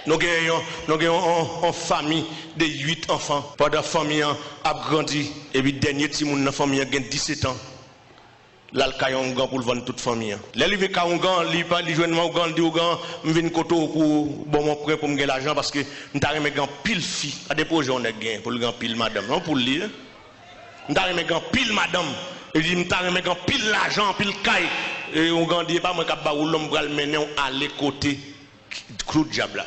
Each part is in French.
Nous avons une famille de 8 enfants. Pendant la famille a grandi. Et puis, le dernier petit monde dans la famille a 17 ans. Là, il y a un gant pour vendre toute la famille. Là, il y a un gant, il y a un gant, il y a un gant, je viens pour bon mon prêt pour me gagner l'argent parce que je suis un pile fille. À déposer, on a gagné pour le gant pile madame. Non, pour le lire. Je suis un gant pile madame. Et je suis un gant pile l'argent, pile caille. Et on gant dit pas moi qui a l'homme pour le mener à les côtés. Claude Diabla.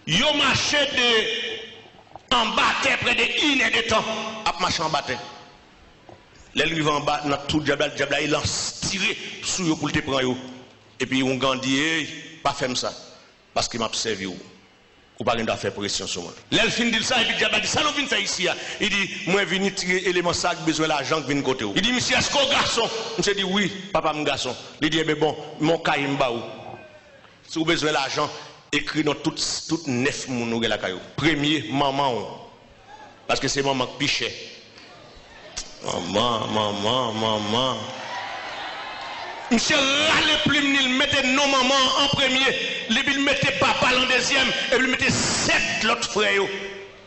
Yo marché de en bas près de 1 heure de temps à marcher en bas. Les livres en bas dans tout Diabla il a tiré sur yo pour te prendre. Et puis on gandit pas faire ça parce qu'il m'a servi ou pas rien faire pression sur moi. L'elle fin dit ça et puis Diabla dit ça nous vient faire ici. Il dit moi venir tirer élément ça besoin l'argent qui vient côté. Il dit monsieur est-ce qu'on garçon? Monsieur dit oui, papa mon garçon. Il dit mais bon, mon caille m'ba ou. Si vous avez besoin d'argent, écris dans toutes 9 moun la caillou. Premier, maman. Parce que c'est maman qui pichait. Maman. Monsieur râle plus, il mettait non maman en premier, il mettait papa en deuxième, et il mettait 7 l'autre frère.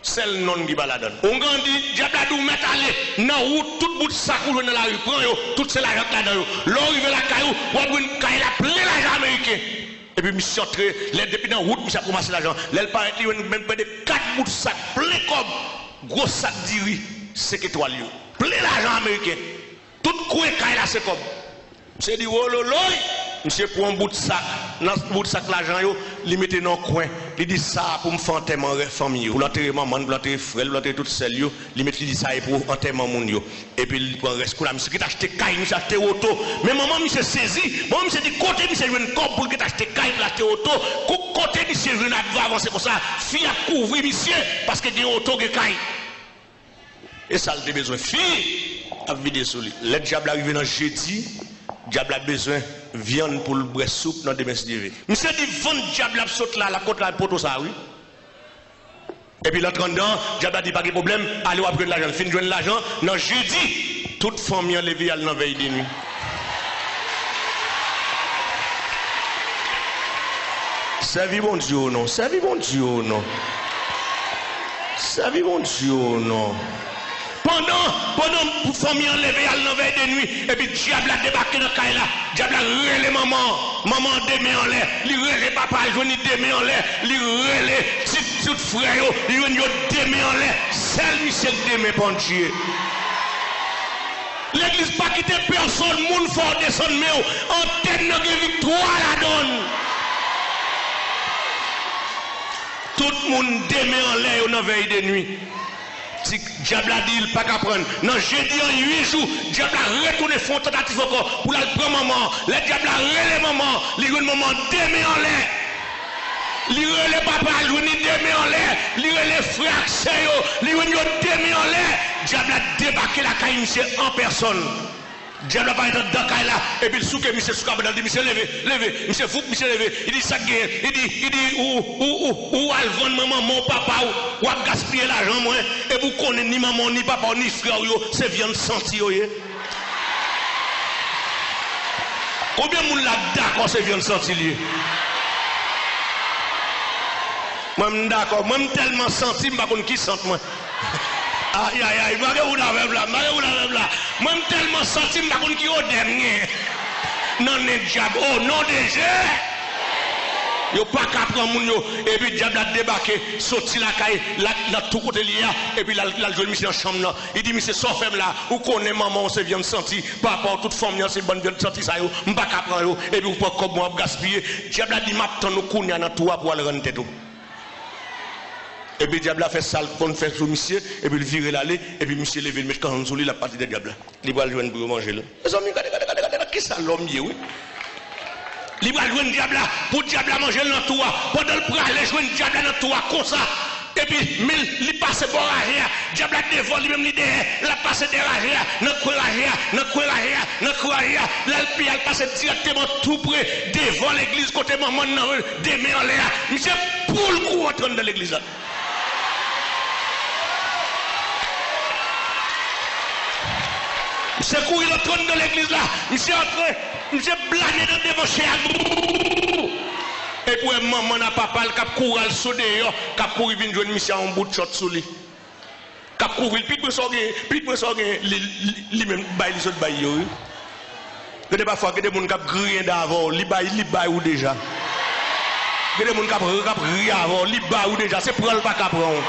C'est le nom qui balade. On dit, Diabladou met aller dans la route, tout bout de sac ou dans la rue, prend tout c'est l'argent là-dedans. L'arrive la caillou, ou a une caille la plein l'argent américain. Et puis, monsieur entré, depuis dans la route, monsieur a commencé l'argent. Là, il paraît qu'il y a même près de 4 bouts de sac, plein comme gros sac d'iri, 5 étoiles. Plein l'argent américain. Tout quoi caille là, c'est comme. Monsieur dit, oh lolo, monsieur prend un bout de sac, dans ce bout de sac l'argent, il mettait dans le coin. Il dit ça pour me faire enterrement famille. Pour l'enterrer maman, pour l'enterrer frère, pour l'enterrer tout seul, il dit ça pour enterrement mon yo. Et puis il prend reste là, monsieur qui t'a acheté caille, monsieur a acheté auto. Mais maman, monsieur saisi, maman, monsieur dit côté, monsieur veut une corde pour qu'il acheté caille, pour acheter auto. Côté, monsieur veut avancer comme ça. Fille a couvrir, monsieur, parce que il y a auto qui caille. Et ça, il a besoin. Fille, a vidé sur lui. Le diable arrive dans jeudi. Diable a besoin de viande pour le boire soupe dans demain si monsieur dit vendre diable a saute là la côte là pour tout ça oui. Et puis l'autre dedans diable a dit pas de problème allez on prendre l'argent fin joindre l'argent dans jeudi toute famille enlevée à la veille de nuit. Servi bon Dieu non, servi bon Dieu non. Servi bon Dieu non. Pendant la famille enlevée à la veille de nuit, et puis diable a débarqué dans le caille là, diable a relé maman deux mains en l'air, il relé papa, il joue deux mains en l'air, il relé tout frère, il joue deux mains en l'air, seul monsieur deux mains pour Dieu. L'église pas quitter personne, monde fort descendre, mais en tête de victoire la donne. Tout le monde deux mains en l'air dans la veille de nuit. Si diable a dit, il pas qu'à prendre. Non, jeudi en 8 jours, diable a retourné fond tentative encore pour la prendre maman. Le diable a relé maman, il y a une maman deux mains en l'air. Il relé papa, il y a deux mains en l'air. Il relé frère, il y a deux mains en l'air. Diable a débarqué la caille, monsieur, en personne. Diable a pas été dans la caille là. Et puis, le souk, monsieur Soukab, il dit, monsieur, levez, monsieur Fouque, monsieur, levez. Il dit, ça gagne. Il dit, où al vendre maman, mon papa, ou à gaspiller l'argent, moi. Et vous connaissez ni maman, ni papa, ni frère, c'est viande senti, combien de monde là d'accord, c'est viande senti, moi, je suis d'accord, moi, je suis tellement senti, je ne sais pas qui sent, moi. Aïe, je ne sais pas où là. Moi, je suis tellement senti, je ne sais pas qui est au dernier. Non, les diables, oh, non, déjà. Il n'y a pas qu'à prendre mon yo. Et puis, le diable a débarqué, sorti la caille, là, tout côté lié, et puis, là, il joué monsieur en chambre là. Il dit, monsieur, sans femme là, où connaît maman, on se vient de sentir, papa, toute femme, c'est bonne viande de sentir ça, je ne sais pas qu'à prendre, et puis, vous pouvez comme moi gaspiller. Le diable a dit, m'attends, nous connaissons dans tout pour aller rendre tout. Et puis, le diable a fait ça, qu'on fait sur monsieur, et puis, il vire l'aller, et puis, monsieur levé, le mettre quand on sur lui, la partie du diable. Il va le jouer pour manger là. Les amis, regardez, qui ça l'homme, oui? Il va jouer un diable pour diable manger dans tout. Pendant le bras, il joue un diable dans tout comme ça. Et puis, il passe pour l'arrière. Diable devant lui-même, il passe derrière, dans le l'arrière. Là, il passe directement tout près devant l'église, côté maman, des mains en l'air. Monsieur, pour le coup, en train de l'église. Monsieur courir le trône de l'église là, monsieur entré, monsieur blagué dans devant chez. Et pour maman n'a papa qui court al sous dehors, qui court venir jouer monsieur en bout de shot sous lui. Qui court puis lui même bail les autres bail yo. Que des parfois que des monde qui grien d'avant, li bail ou déjà. Que des monde qui rien avant, li bail ou déjà, c'est pour elle pas prendre.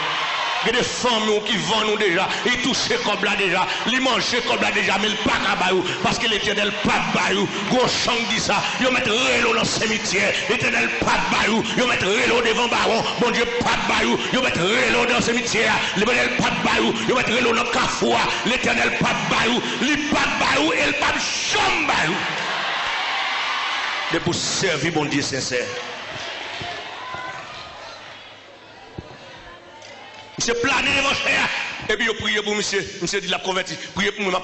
Il y a des femmes qui vendent déjà, ils touchent comme là déjà, ils mangent comme là déjà, mais ils ne pas qu'à parce que l'Éternel pas de baillou. Gros chant dit ça, ils mettent rélo dans le cimetière, l'Éternel pas de baillou, ils mettent rélo devant baron, bon Dieu pas de baillou, ils mettent rélo dans le cimetière, l'Éternel pas de baillou, ils mettent rélo dans le carrefour, l'Éternel pas de baillou, il pas de baillou et il pas de chambre baillou. De pour servir bon Dieu sincère. Monsieur plané devant cher. Et puis, il prié pour monsieur. Monsieur dit, la converti. Priez pour moi, m'a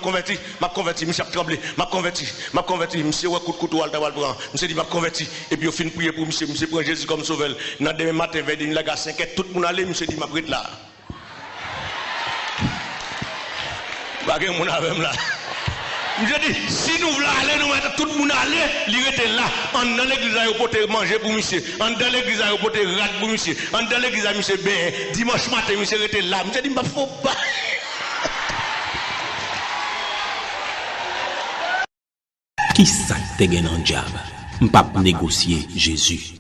converti. Monsieur a tremblé. M'a converti. Monsieur, ouais, coup de couteau, al tabal prend. Monsieur dit, m'a converti. Et puis, il fin prier pour monsieur. Monsieur prend Jésus comme sauveur. Dans demain matin, vers une laga 5 tout le monde allait. Monsieur dit, m'a prête là. Pas que mon avec là. Je dis, si nous voulons aller, nous mettons tout le monde aller, il était là. En dans l'église, il faut manger pour monsieur. En dans l'église, il faut rate pour monsieur. En dans l'église, monsieur ben, dimanche matin, monsieur était là. Je dis, il ne faut pas. Qui ça te gagne en diable? Je ne peux pas négocier Jésus.